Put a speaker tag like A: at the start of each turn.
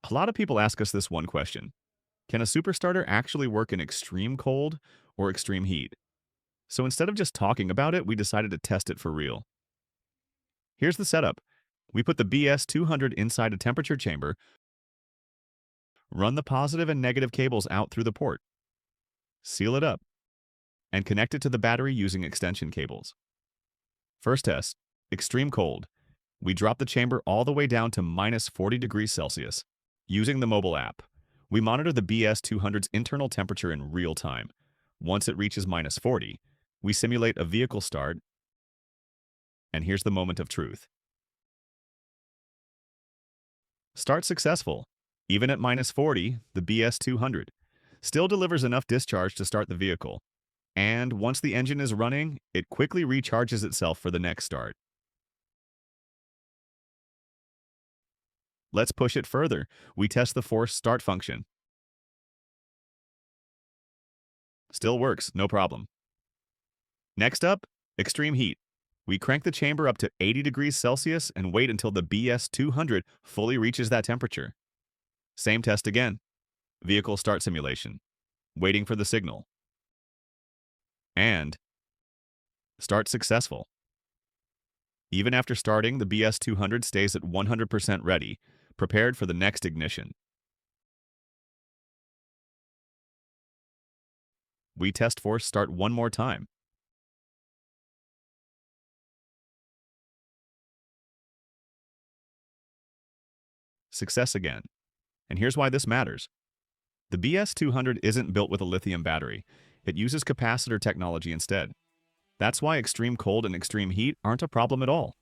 A: A lot of people ask us this one question. Can a superstarter actually work in extreme cold or extreme heat? So instead of just talking about it, we decided to test it for real. Here's the setup. We put the BS200 inside a temperature chamber, run the positive and negative cables out through the port, seal it up, and connect it to the battery using extension cables. First test, extreme cold. We drop the chamber all the way down to minus 40 degrees Celsius. Using the mobile app, we monitor the BS200's internal temperature in real time. Once it reaches minus 40, we simulate a vehicle start, and here's the moment of truth. Start successful. Even at minus 40, the BS200 still delivers enough discharge to start the vehicle. And once the engine is running, it quickly recharges itself for the next start. Let's push it further. We test the force start function. Still works, no problem. Next up, extreme heat. We crank the chamber up to 80 degrees Celsius and wait until the BS200 fully reaches that temperature. Same test again. Vehicle start simulation. Waiting for the signal. And start successful. Even after starting, the BS200 stays at 100% ready, prepared for the next ignition. We test force start one more time. Success again. And here's why this matters. The BS200 isn't built with a lithium battery. It uses capacitor technology instead. That's why extreme cold and extreme heat aren't a problem at all.